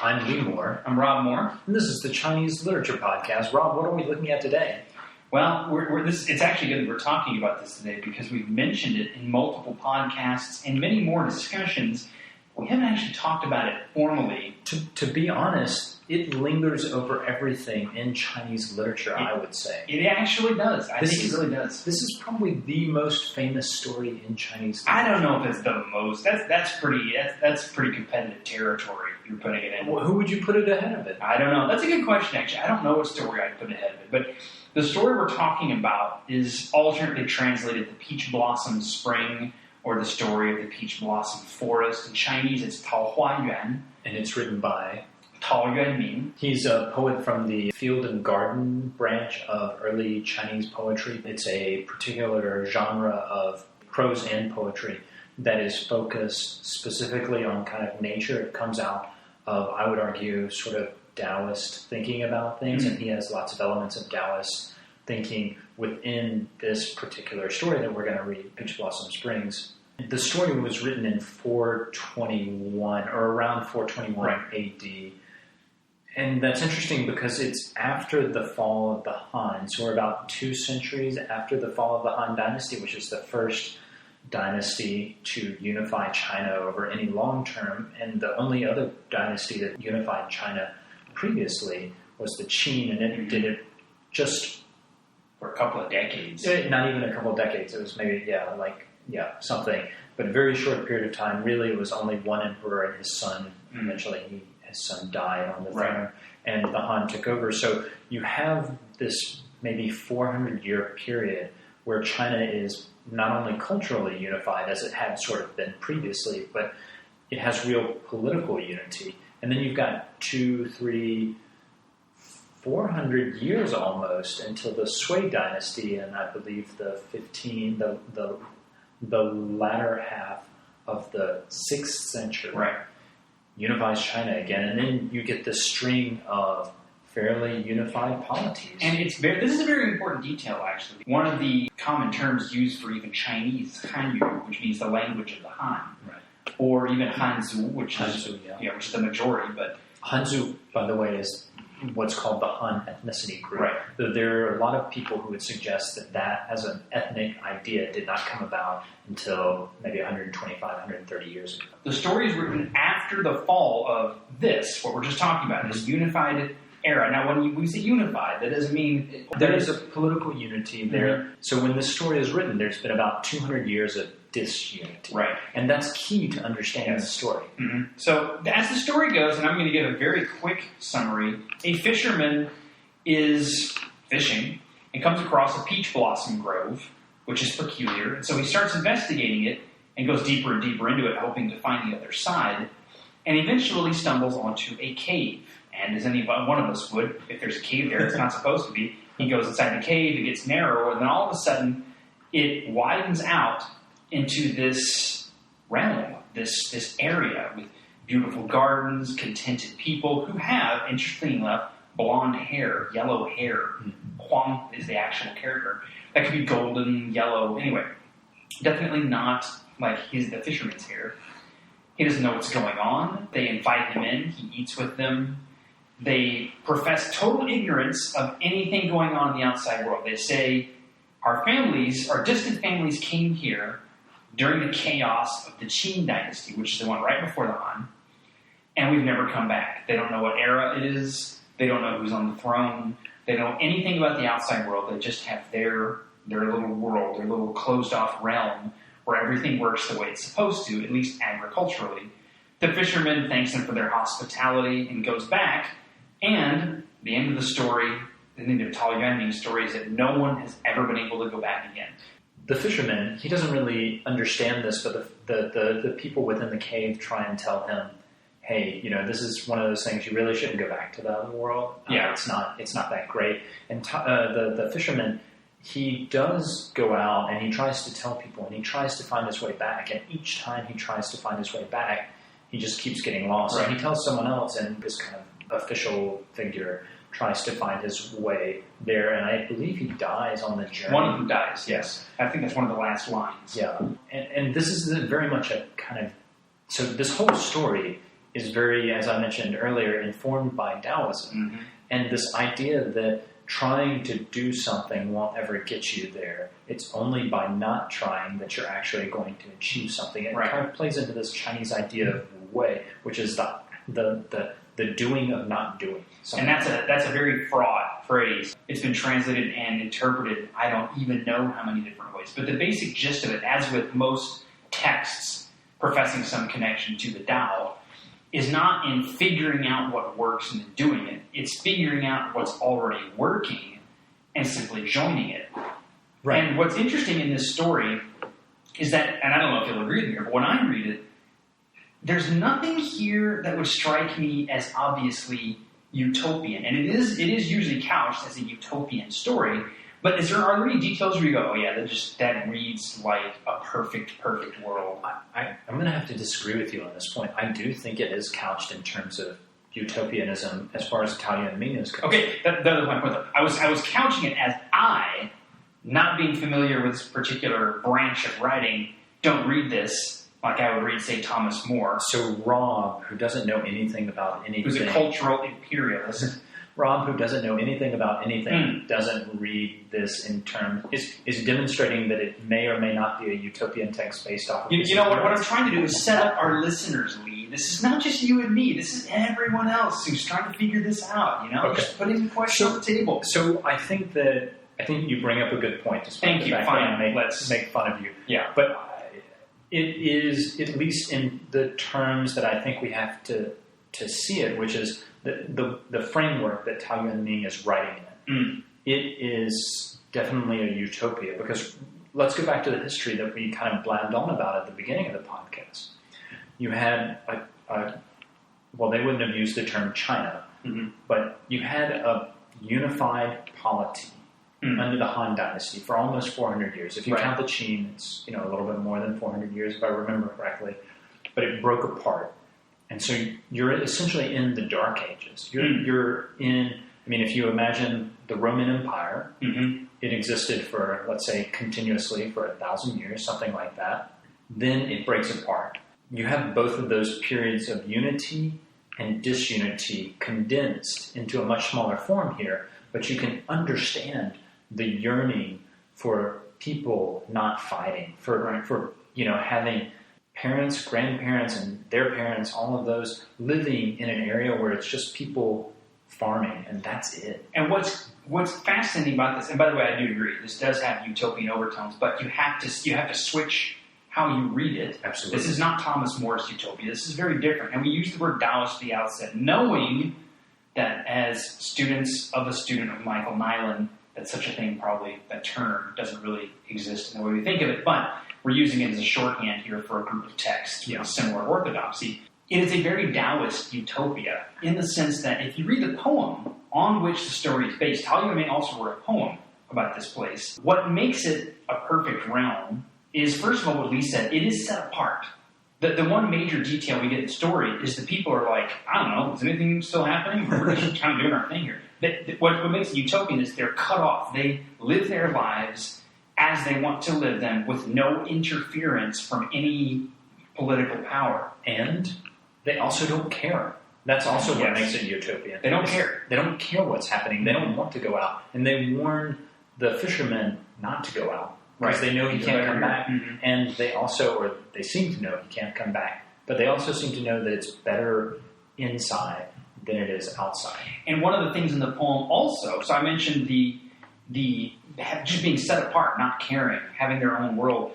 I'm Lee Moore. I'm Rob Moore. And this is the Chinese Literature Podcast. Rob, what are we looking at today? Well, it's actually good that we're talking about this today because we've mentioned it in multiple podcasts and many more discussions. We haven't actually talked about it formally. To be honest, it lingers over everything in Chinese literature, I would say. It actually does. I think it really does. This is probably the most famous story in Chinese literature. I don't know if it's the most. That's pretty competitive territory you're putting it in. Well, who would you put it ahead of it? I don't know. That's a good question, actually. I don't know what story I'd put ahead of it. But the story we're talking about is alternately translated The Peach Blossom Spring or The Story of the Peach Blossom Forest. In Chinese, it's Tao Yuanming. And it's written by Tao Yuanming. He's a poet from the field and garden branch of early Chinese poetry. It's a particular genre of prose and poetry that is focused specifically on kind of nature. It comes out of, I would argue, sort of Taoist thinking about things, and he has lots of elements of Taoist thinking within this particular story that we're going to read, Peach Blossom Springs. The story was written in 421, or around 421 AD. And that's interesting because it's after the fall of the Han. So we're about 2 centuries after the fall of the Han Dynasty, which is the first dynasty to unify China over any long term. And the only other dynasty that unified China previously was the Qin, and it did it just for a couple of decades. Not even a couple of decades. It was maybe, something. But a very short period of time. Really, it was only one emperor and his son. Eventually, his son died on the throne, and the Han took over. So you have this maybe 400-year period where China is not only culturally unified, as it had sort of been previously, but it has real political unity. And then you've got 200, 300, 400 years almost until the Sui dynasty, and I believe the latter half of the 6th century unifies China again. And then you get this string of fairly unified polities. And this is a very important detail, actually. One of the common terms used for even Chinese, Hanyu, which means the language of the Han, or even Hanzu, which is the majority. But Hanzu, by the way, is what's called the Han ethnicity group. There are a lot of people who would suggest that as an ethnic idea did not come about until maybe 125, 130 years ago. The story is written after the fall of what we're just talking about, this unified era. Now, when we say unified, that doesn't mean there is a political unity there. So when this story is written, there's been about 200 years of disunity. And that's key to understanding the story. So as the story goes, and I'm going to give a very quick summary, a fisherman is fishing and comes across a peach blossom grove, which is peculiar. And so he starts investigating it and goes deeper and deeper into it, hoping to find the other side, and eventually stumbles onto a cave. And as any one of us would, if there's a cave there, it's not supposed to be. He goes inside the cave, it gets narrower, and then all of a sudden it widens out into this realm, this area with beautiful gardens, contented people who have, interestingly enough, blonde hair, yellow hair. Huang is the actual character. That could be golden, yellow, anyway. Definitely not like the fisherman's hair. He doesn't know what's going on. They invite him in. He eats with them. They profess total ignorance of anything going on in the outside world. They say, our distant families came here during the chaos of the Qin dynasty, which is the one right before the Han, and we've never come back. They don't know what era it is. They don't know who's on the throne. They don't know anything about the outside world. They just have their little world, their little closed-off realm where everything works the way it's supposed to, at least agriculturally. The fisherman thanks them for their hospitality and goes back, and the end of the story, the end of Tao Yuanming's story, is that no one has ever been able to go back again. The fisherman, he doesn't really understand this, but the people within the cave try and tell him, hey, this is one of those things, you really shouldn't go back to the other world. It's not that great. And the fisherman, he does go out and he tries to tell people and he tries to find his way back. And each time he tries to find his way back, he just keeps getting lost. And he tells someone else, and this kind of official figure tries to find his way there, and I believe he dies on the journey. One of them dies, yes. I think that's one of the last lines. Yeah, and this is very much a kind of... So this whole story is very, as I mentioned earlier, informed by Taoism. Mm-hmm. And this idea that trying to do something won't ever get you there. It's only by not trying that you're actually going to achieve something. It kind of plays into this Chinese idea of Wei, which is the doing of not doing something. And that's a very fraught phrase. It's been translated and interpreted, I don't even know how many different ways. But the basic gist of it, as with most texts professing some connection to the Tao, is not in figuring out what works and then doing it. It's figuring out what's already working and simply joining it. Right. And what's interesting in this story is that, and I don't know if you'll agree with me, but when I read it, there's nothing here that would strike me as obviously utopian. And it is usually couched as a utopian story, but are there any details where you go, oh yeah, that reads like a perfect world? I'm going to have to disagree with you on this point. I do think it is couched in terms of utopianism as far as Tao Yuanming is concerned. Okay, that was my point though. I was couching it as I, not being familiar with this particular branch of writing, don't read this like I would read, say, Thomas More. So Rob, who doesn't know anything about anything... Who's a cultural imperialist. Rob, who doesn't know anything about anything, doesn't read this in terms... is demonstrating that it may or may not be a utopian text based off of... You know, what I'm trying to do is set up our listeners, Lee. This is not just you and me. This is everyone else who's trying to figure this out, you know? Okay. Just putting the question on the table. So I think you bring up a good point. Thank you. Fine. Let's make fun of you. Yeah. But it is, at least in the terms that I think we have to see it, which is the framework that Tao Yuanming is writing in. It is definitely a utopia, because let's go back to the history that we kind of blabbed on about at the beginning of the podcast. You had well, they wouldn't have used the term China, but you had a unified polity under the Han Dynasty for almost 400 years. If you count the Qin, it's a little bit more than 400 years, if I remember correctly. But it broke apart. And so you're essentially in the Dark Ages. You're in, if you imagine the Roman Empire, it existed for, let's say, continuously for 1,000 years, something like that. Then it breaks apart. You have both of those periods of unity and disunity condensed into a much smaller form here, but you can understand the yearning for people not fighting, for having parents, grandparents, and their parents, all of those living in an area where it's just people farming, and that's it. And what's fascinating about this, and by the way, I do agree, this does have utopian overtones, but you have to switch how you read it. Absolutely. This is not Thomas More's utopia. This is very different. And we use the word Taoist at the outset, knowing that as students of a student of Michael Nyland, that such a thing probably, that term doesn't really exist in the way we think of it, but we're using it as a shorthand here for a group of texts with similar orthodoxy. It is a very Taoist utopia in the sense that if you read the poem on which the story is based, Tao Yuanming also wrote a poem about this place. What makes it a perfect realm is, first of all, what Lee said, it is set apart. The one major detail we get in the story is the people are like, I don't know, is anything still happening? We're just kind of doing our thing here. What makes it utopian is they're cut off. They live their lives as they want to live them with no interference from any political power. And they also don't care. That's also what makes it utopian. They don't care. They don't care what's happening. They don't want to go out. And they warn the fishermen not to go out. Because they know he can't come back. And they also, or they seem to know he can't come back. But they also seem to know that it's better inside than it is outside. And one of the things in the poem also, so I mentioned the just being set apart, not caring, having their own world.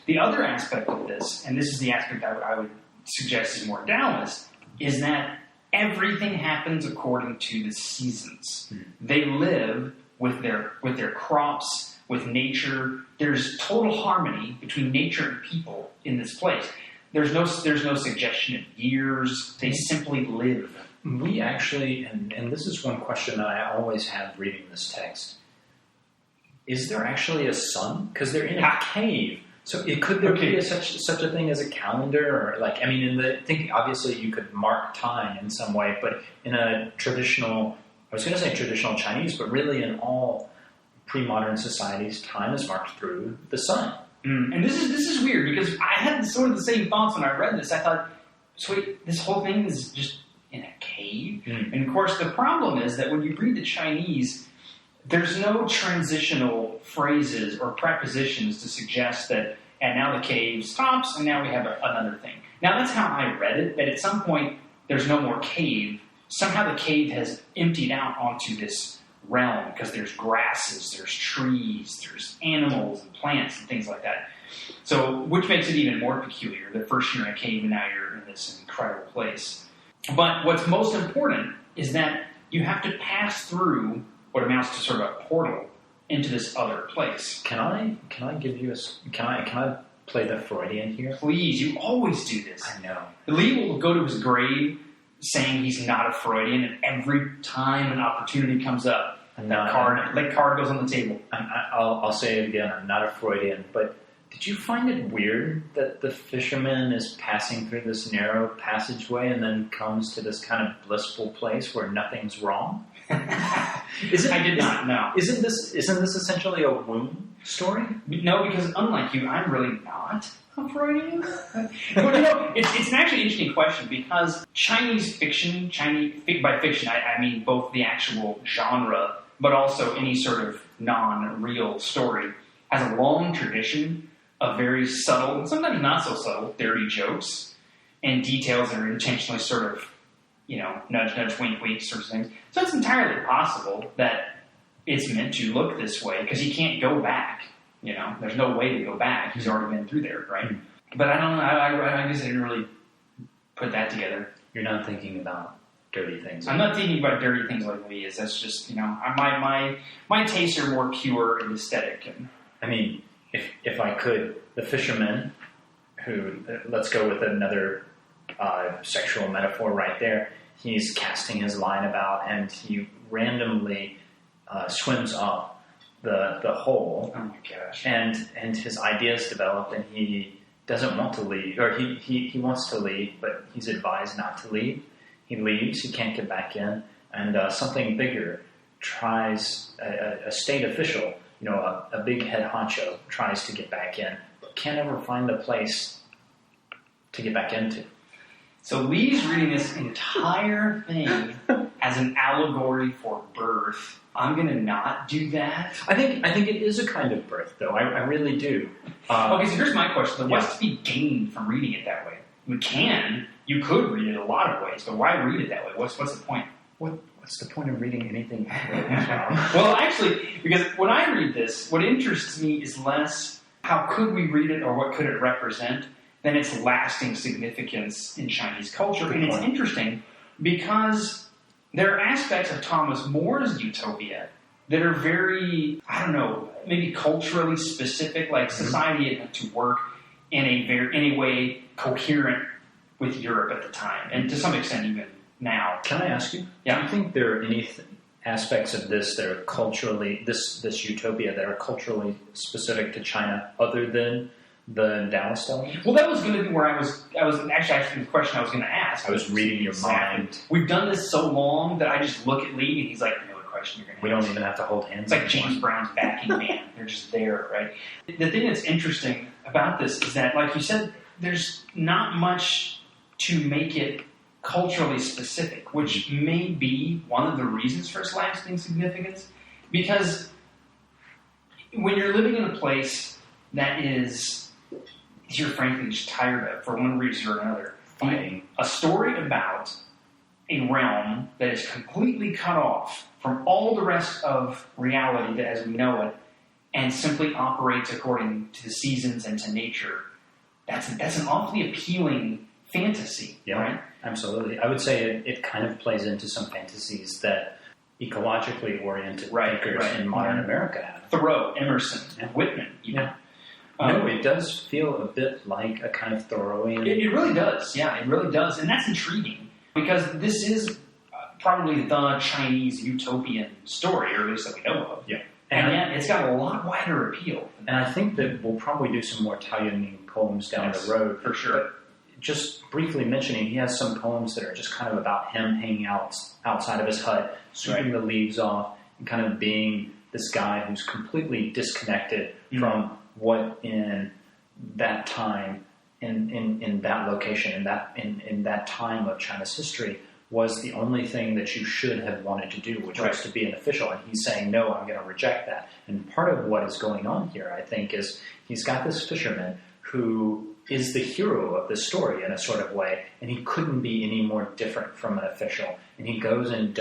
The other aspect of this, and this is the aspect I would suggest is more Taoist, is that everything happens according to the seasons. They live with their crops, with nature. There's total harmony between nature and people in this place. There's no suggestion of years. They simply live. We actually, and this is one question that I always have reading this text. Is there actually a sun? Because they're in a cave. So could there be such a thing as a calendar? Or I think obviously you could mark time in some way, but in a traditional, I was going to say traditional Chinese, but really in all pre-modern societies, time is marked through the sun. And this is weird because I had sort of the same thoughts when I read this. I thought, this whole thing is just in a cave. And of course, the problem is that when you read the Chinese, there's no transitional phrases or prepositions to suggest that, and now the cave stops, and now we have another thing. Now, that's how I read it, that at some point, there's no more cave. Somehow the cave has emptied out onto this realm, because there's grasses, there's trees, there's animals and plants and things like that. So, which makes it even more peculiar, that first you're in a cave and now you're in this incredible place. But what's most important is that you have to pass through what amounts to sort of a portal into this other place. Can I give you can I play the Freudian here? Please, you always do this. I know. Lee will go to his grave saying he's not a Freudian, and every time an opportunity comes up, that card goes on the table. I'll say it again. I'm not a Freudian, but did you find it weird that the fisherman is passing through this narrow passageway and then comes to this kind of blissful place where nothing's wrong? I did not know. Isn't this essentially a womb story? No, because unlike you, I'm really not a Freudian. Well, it's an actually interesting question, because Chinese fiction, by fiction I mean both the actual genre, but also any sort of non-real story, has a long tradition of very subtle, and sometimes not so subtle, dirty jokes and details that are intentionally sort of, nudge, nudge, wink, wink sorts of things. So it's entirely possible that it's meant to look this way, because he can't go back. There's no way to go back. He's already been through there, right? But I don't know. I guess I didn't really put that together. You're not thinking about dirty things. I'm not thinking about dirty things like Lee is. That's just, my tastes are more pure and aesthetic. And I mean, if I could, the fisherman who, let's go with another sexual metaphor right there, he's casting his line about and he randomly swims up the hole. Oh my gosh. And his ideas develop, and he doesn't want to leave, or he wants to leave, but he's advised not to leave. He leaves, he can't get back in, and something bigger tries, a state official, a big head honcho tries to get back in, but can't ever find the place to get back into. So Lee's reading this entire thing as an allegory for birth. I'm going to not do that. I think it is a kind of birth, though. I really do. Okay, so here's my question. What's to be gained from reading it that way? You could read it a lot of ways, but why read it that way? What's the point? What's the point of reading anything? Well, actually, because when I read this, what interests me is less how could we read it or what could it represent than its lasting significance in Chinese culture. And it's interesting because there are aspects of Thomas More's utopia that are very, maybe culturally specific, like society had to work in a way coherent with Europe at the time, and to some extent even now. Can I ask you? Yeah. Do you think there are any aspects of this that are culturally, this utopia that are culturally specific to China other than the Taoist element? Well, that was going to be where I was actually asking the question I was going to ask. I was reading your mind. We've done this so long that I just look at Lee and he's like, I know what question you're going to ask. We don't even have to hold hands. It's like James Brown's backing band. They're just there, right? The thing that's interesting about this is that, like you said, there's not much to make it culturally specific, which may be one of the reasons for its lasting significance. Because when you're living in a place that you're frankly just tired of, for one reason or another, finding a story about a realm that is completely cut off from all the rest of reality as we know it, and simply operates according to the seasons and to nature, that's an awfully appealing fantasy, right? Absolutely. I would say it kind of plays into some fantasies that ecologically oriented thinkers in modern America have. Thoreau, Emerson, Whitman, even. No, it does feel a bit like a kind of Thoreauian... It really does, it really does. And that's intriguing, because this is probably the Chinese utopian story, or at least that we know of. Yeah. And yet it's got a lot wider appeal. And I think that we'll probably do some more Tao Yuanming poems down the road. For sure. But just briefly mentioning, he has some poems that are just kind of about him hanging out outside of his hut, sweeping the leaves off, and kind of being this guy who's completely disconnected from what in that time in that location, in that time of China's history, was the only thing that you should have wanted to do, which was to be an official. And he's saying, no, I'm going to reject that. And part of what is going on here, I think, is he's got this fisherman who is the hero of the story in a sort of way, and he couldn't be any more different from an official. And he goes and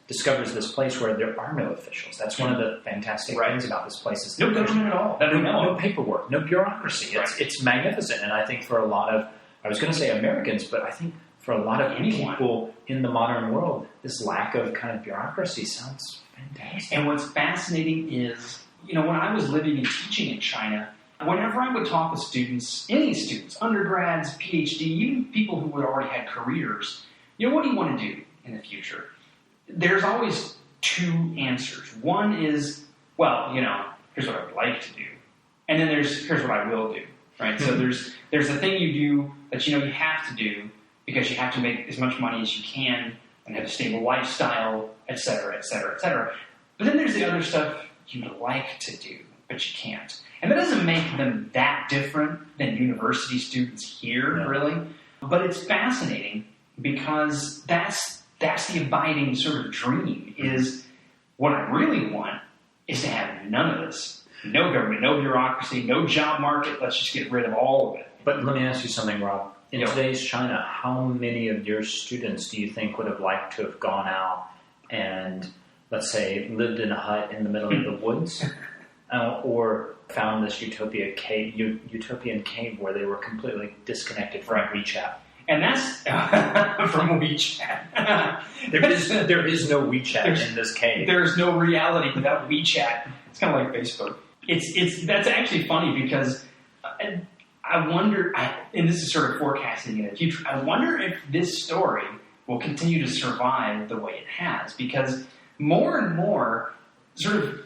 discovers this place where there are no officials. That's one of the fantastic things about this place. Is no government at all. No paperwork, no bureaucracy. It's magnificent. And I think for a lot of, I was going to say Americans, but I think for a lot of people in the modern world, this lack of kind of bureaucracy sounds fantastic. And what's fascinating is, when I was living and teaching in China, whenever I would talk with students, any students, undergrads, PhD, even people who had already had careers, what do you want to do in the future? There's always two answers. One is, well, here's what I would like to do. And then here's what I will do, right? So there's the thing you do that you have to do because you have to make as much money as you can and have a stable lifestyle, et cetera, et cetera, et cetera. But then there's the other stuff you'd like to do, but you can't. And that doesn't make them that different than university students here, really. But it's fascinating because that's the abiding sort of dream, is what I really want is to have none of this. No government, no bureaucracy, no job market. Let's just get rid of all of it. But let me ask you something, Rob. In today's China, how many of your students do you think would have liked to have gone out and, let's say, lived in a hut in the middle of the woods? Or found this utopian cave where they were completely disconnected from WeChat. And that's from WeChat. There is no WeChat in this cave. There's no reality without WeChat. It's kind of like Facebook. That's actually funny because I wonder, and this is sort of forecasting in the future, I wonder if this story will continue to survive the way it has, because more and more sort of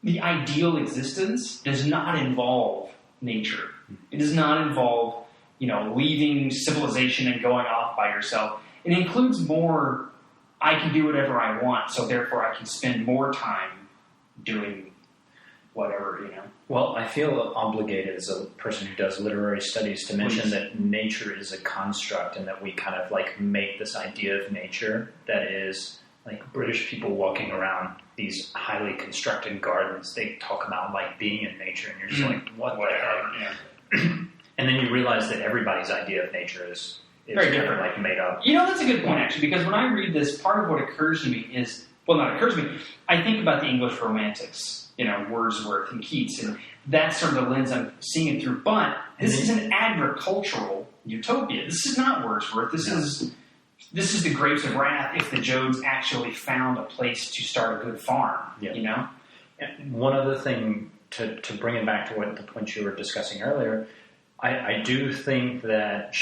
the ideal existence does not involve nature. It does not involve, leaving civilization and going off by yourself. It includes more, I can do whatever I want, so therefore I can spend more time doing whatever, Well, I feel obligated as a person who does literary studies to mention that nature is a construct and that we kind of make this idea of nature that is like British people walking around these highly constructed gardens. They talk about being in nature, and you're just like, what the heck? Yeah. And then you realize that everybody's idea of nature is very different, made up. That's a good point, actually, because when I read this, part of what occurs to me is, I think about the English Romantics, Wordsworth and Keats, and that's sort of the lens I'm seeing it through. But this is an agricultural utopia. This is not Wordsworth. This is the Grapes of Wrath if the Jodes actually found a place to start a good farm, And one other thing, to bring it back to the point you were discussing earlier, I do think that,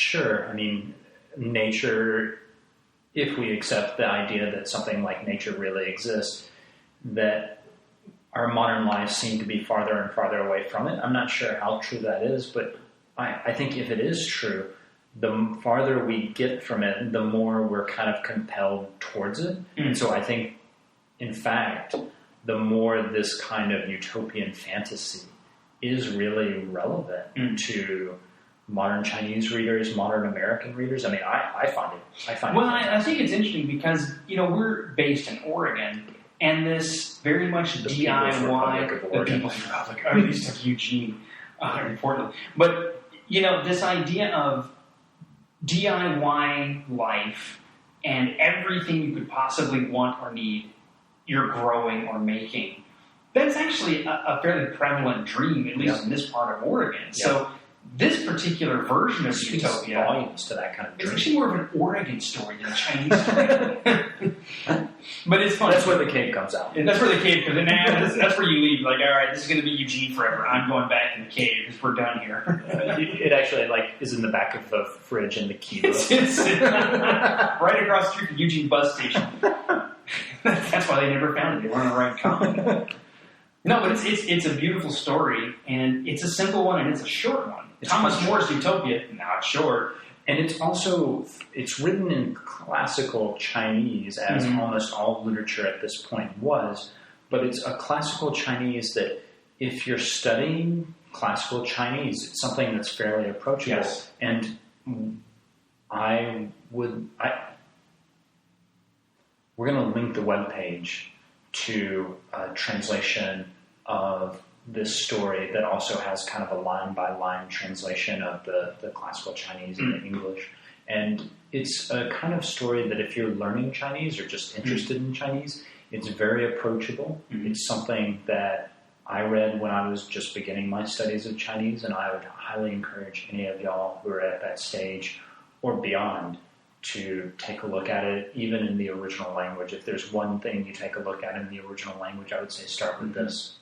nature, if we accept the idea that something like nature really exists, that our modern lives seem to be farther and farther away from it. I'm not sure how true that is, but I think if it is true, the farther we get from it, the more we're kind of compelled towards it. Mm-hmm. And so I think, in fact, the more this kind of utopian fantasy is really relevant to modern Chinese readers, modern American readers. I find it. Well, I think it's interesting because, we're based in Oregon, and this very much the DIY, the People's Republic, or at least of Eugene, importantly. But, this idea of DIY life and everything you could possibly want or need, you're growing or making. That's actually a fairly prevalent dream, at least in this part of Oregon. Yep. So this particular version of utopia volumes to that kind of dream. It's actually more of an Oregon story than a Chinese story. But it's fun. That's where the cave comes out. That's where the cave comes in. That's where you leave. All right, this is going to be Eugene forever. I'm going back in the cave because we're done here. It actually is in the back of the fridge in the key. It's right across the street from Eugene bus station. That's why they never found it. They weren't on the right common. No, but it's a beautiful story, and it's a simple one, and it's a short one. Thomas More's Utopia, not short. And it's written in classical Chinese, as almost all literature at this point was, but it's a classical Chinese that if you're studying classical Chinese. It's something that's fairly approachable. Yes. And we're going to link the webpage to a translation of this story that also has kind of a line-by-line translation of the classical Chinese into English. And it's a kind of story that if you're learning Chinese or just interested in Chinese, it's very approachable. It's something that I read when I was just beginning my studies of Chinese, and I would highly encourage any of y'all who are at that stage or beyond to take a look at it, even in the original language. If there's one thing you take a look at in the original language, I would say start with this.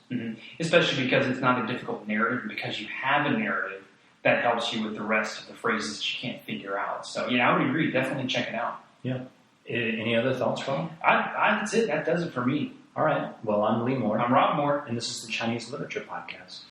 Especially because it's not a difficult narrative, and because you have a narrative that helps you with the rest of the phrases that you can't figure out. So, yeah, I would agree. Definitely check it out. Yeah. Any other thoughts, Rob? That's it. That does it for me. All right. Well, I'm Lee Moore. I'm Rob Moore. And this is the Chinese Literature Podcast.